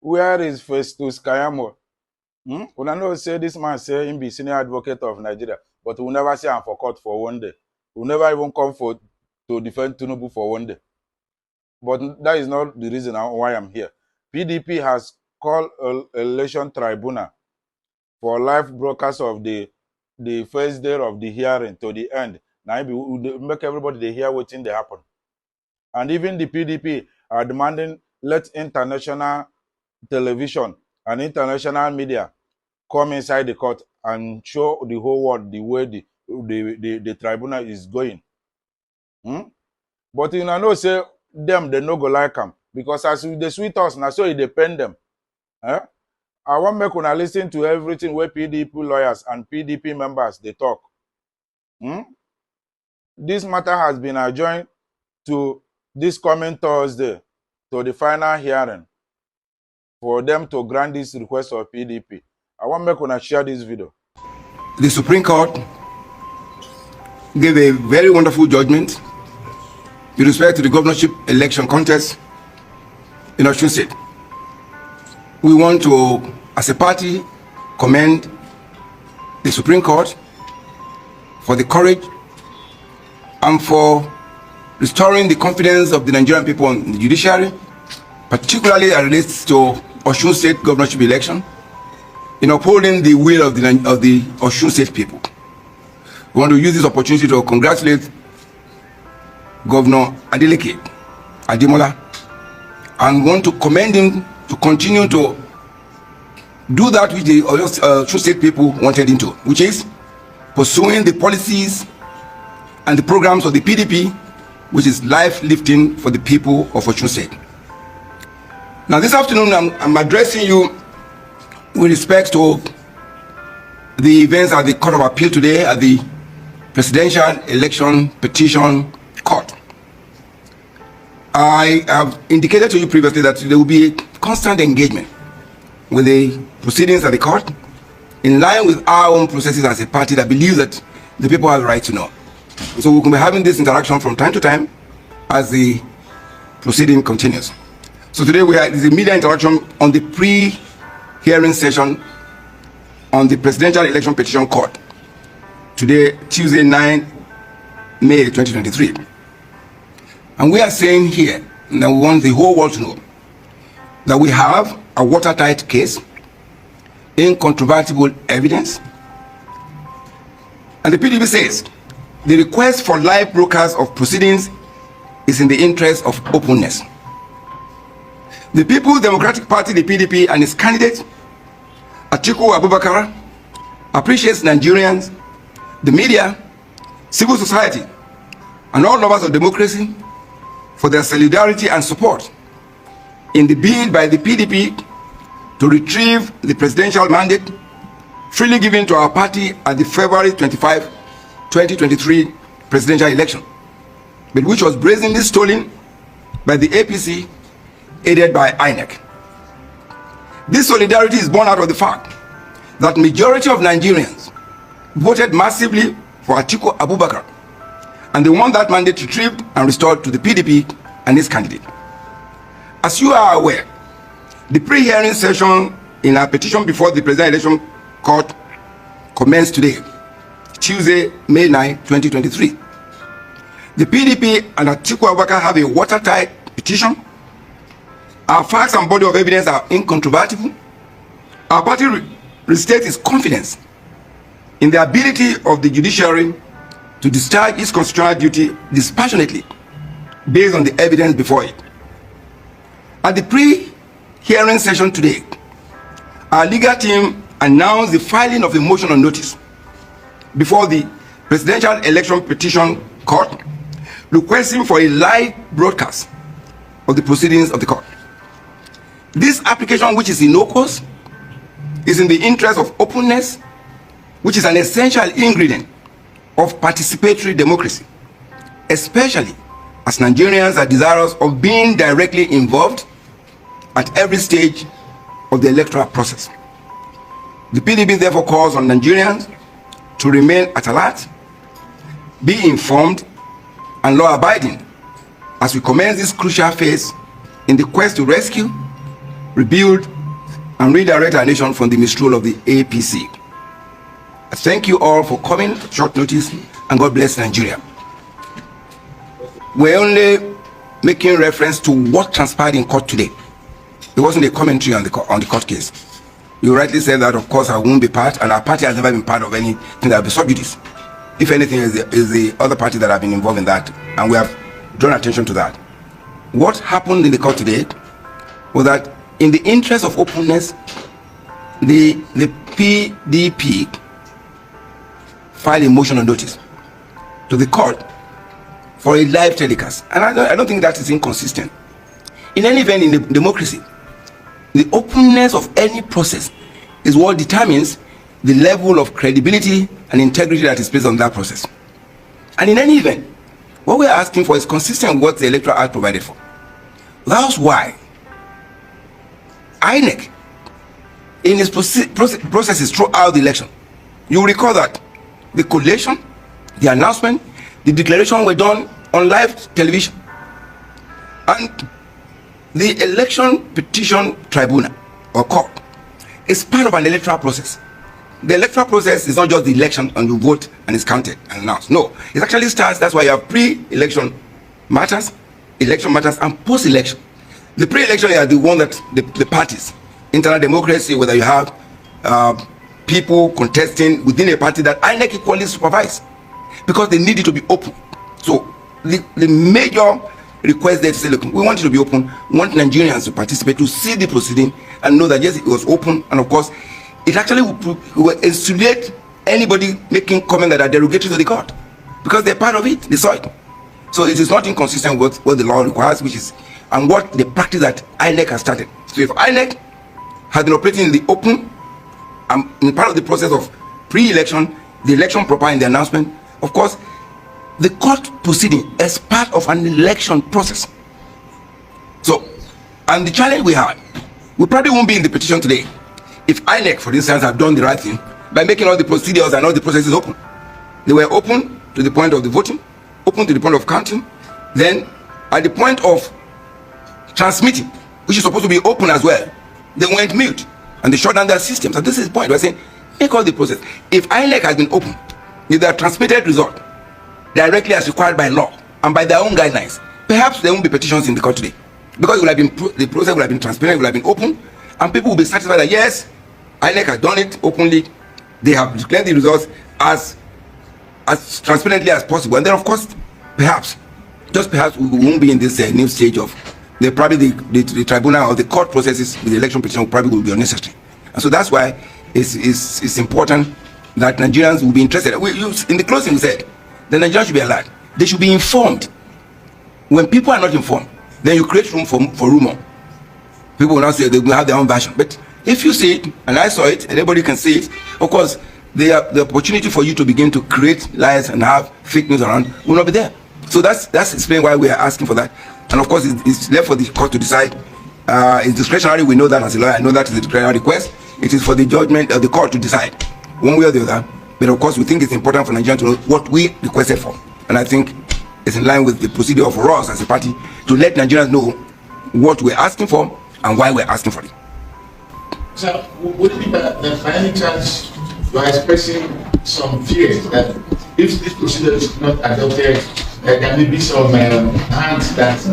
Where is Festus Kayamo? Una know say this man say him be senior advocate of Nigeria, but we never see him for court for one day. We never even come for to defend Tinubu for one day. But that is not the reason why I'm here. PDP has called an election tribunal for live broadcast of the first day of the hearing to the end. Now make everybody they hear what's in they happen. And even the PDP are demanding let international television and international media come inside the court and show the whole world the way the tribunal is going. But you know say them they no go like them because as they sweet us now so it depend them. I want make una listen to everything where PDP lawyers and PDP members they talk. This matter has been adjourned to this coming Thursday to the final hearing for them to grant this request of PDP. I want make una share this video. The Supreme Court gave a very wonderful judgment with respect to the governorship election contest in Osun State. We want to, as a party, commend the Supreme Court for the courage and for restoring the confidence of the Nigerian people in the judiciary, particularly as it relates to Osun State governorship election, in upholding the will of the Osun State people. We want to use this opportunity to congratulate Governor Adeleke Ademola and want to commend him to continue to do that which the Osun State people wanted him to, which is pursuing the policies and the programs of the PDP, which is life lifting for the people of Osun State. Now this afternoon I'm addressing you with respect to the events at the Court of Appeal today at the Presidential Election Petition Court. I have indicated to you previously that there will be a constant engagement with the proceedings at the court in line with our own processes as a party that believes that the people have the right to know. So we can be having this interaction from time to time as the proceeding continues. So today we have the media interaction on the pre-hearing session on the Presidential Election Petition Court. Today, Tuesday, 9 May 2023. And we are saying here that we want the whole world to know that we have a watertight case, incontrovertible evidence. And the PDP says the request for live broadcast of proceedings is in the interest of openness. The People's Democratic Party, the PDP, and its candidate, Atiku Abubakar, appreciates Nigerians, the media, civil society, and all lovers of democracy for their solidarity and support in the bid by the PDP to retrieve the presidential mandate freely given to our party at the February 25, 2023 presidential election, but which was brazenly stolen by the APC, aided by INEC. This solidarity is born out of the fact that majority of Nigerians voted massively for Atiku Abubakar, and they want that mandate retrieved and restored to the PDP and its candidate. As you are aware, the pre-hearing session in our petition before the Presidential Election Court commenced today, Tuesday, May 9, 2023. The PDP and Atiku Abubakar have a watertight petition. Our facts and body of evidence are incontrovertible. Our party restates its confidence in the ability of the judiciary to discharge its constitutional duty dispassionately based on the evidence before it. At the pre-hearing session today, our legal team announced the filing of a motion on notice before the Presidential Election Petition Court requesting for a live broadcast of the proceedings of the court. This application, which is innocuous, is in the interest of openness, which is an essential ingredient of participatory democracy, especially as Nigerians are desirous of being directly involved at every stage of the electoral process. The PDP therefore calls on Nigerians to remain at alert, be informed, and law-abiding as we commence this crucial phase in the quest to rescue, rebuild, and redirect our nation from the misrule of the APC. I thank you all for coming at short notice, and God bless Nigeria. We're only making reference to what transpired in court today. It wasn't a commentary on the court case. You rightly said that, of course, I won't be part, and our party has never been part of anything that will be sub judice. If anything, is the other party that have been involved in that, and we have drawn attention to that. What happened in the court today was that, in the interest of openness, the PDP filed a motion on notice to the court for a live telecast, and I don't think that is inconsistent. In any event, in the democracy, the openness of any process is what determines the level of credibility and integrity that is placed on that process. And in any event, what we are asking for is consistent with what the Electoral Act provided for. That's why INEC, in its processes throughout the election, you will recall that the collation, the announcement, the declaration were done on live television. And the Election Petition Tribunal, or court, is part of an electoral process. The electoral process is not just the election and you vote and it's counted and announced. No, it actually starts. That's why you have pre-election matters, election matters, and post-election. The pre-election are the one that the parties, internal democracy, whether you have people contesting within a party that INEC equally supervise, because they need it to be open. So the major request there to say, look, we want it to be open, we want Nigerians to participate, to see the proceeding and know that yes, it was open, and of course, it actually will insulate anybody making comment that are derogatory to the court, because they're part of it, they saw it. So it is not inconsistent with what the law requires, which is, and what the practice that INEC has started. So if INEC has been operating in the open, in part of the process of pre-election, the election proper in the announcement, of course, the court proceeding is part of an election process. So, and the challenge we had, we probably won't be in the petition today if INEC, for instance, have done the right thing by making all the procedures and all the processes open. They were open to the point of the voting, open to the point of counting, then at the point of transmitting, which is supposed to be open as well, they went mute and they shut down their systems. And this is the point. We're saying, make all the process. If INEC has been open, if they have transmitted result directly as required by law and by their own guidelines, perhaps there won't be petitions in the court today, because it will have been, the process will have been transparent, it will have been open, and people will be satisfied that yes, INEC has done it openly, they have declared the results as transparently as possible. And then, of course, perhaps, just perhaps, we won't be in this new stage of probably the tribunal or the court processes with the election petition probably will be unnecessary. And so that's why it's important that Nigerians will be interested. In the closing, we said the Nigerians should be alert. They should be informed. When people are not informed, then you create room for rumor. People will not say they will have their own version. But if you see it, and I saw it, and everybody can see it, of course, the opportunity for you to begin to create lies and have fake news around will not be there. So that's explain why we are asking for that. And of course, it's left for the court to decide. It's discretionary. We know that as a lawyer. I know that is a discretionary request. It is for the judgment of the court to decide one way or the other. But of course, we think it's important for Nigerians to know what we requested for. And I think it's in line with the procedure for us as a party to let Nigerians know what we're asking for and why we're asking for it. So, would it be that by any chance you are expressing some fears that if this procedure is not adopted, there may be some hands that,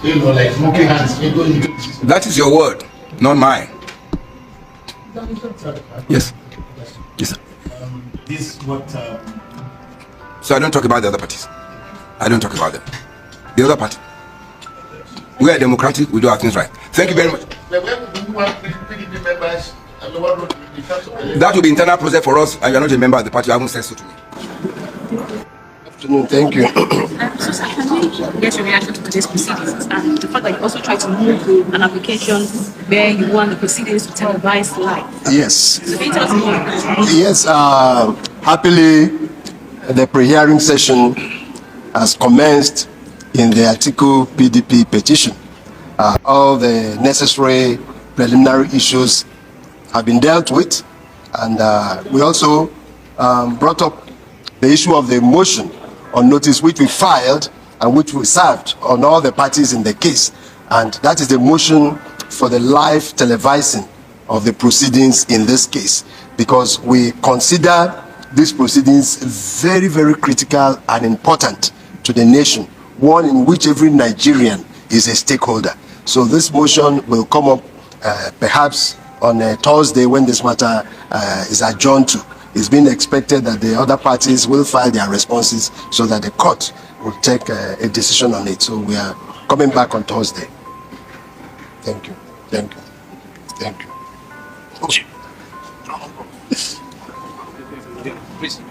like monkey hands, may go into the system? That is your word, not mine. Yes. Yes, sir. This what? So I don't talk about the other parties. I don't talk about them. The other party. We are democratic. We do our things right. Thank you very much. That will be internal process for us, and you are not a member of the party. You haven't said so to me. Afternoon. Thank you. So, sir, can we get your reaction to today's proceedings and the fact that you also tried to move an application where you want the proceedings to televise live? Yes. So, can you tell us more? Yes. Happily, the pre-hearing session has commenced in the Atiku PDP petition. All the necessary preliminary issues have been dealt with, and we also brought up the issue of the motion on notice which we filed and which we served on all the parties in the case, and that is the motion for the live televising of the proceedings in this case, because we consider these proceedings very, very critical and important to the nation, one in which every Nigerian is a stakeholder. So this motion will come up perhaps on a Thursday when this matter is adjourned to. It's been expected that the other parties will file their responses so that the court will take a decision on it. So we are coming back on Thursday. Thank you. Thank you. Thank you. Please.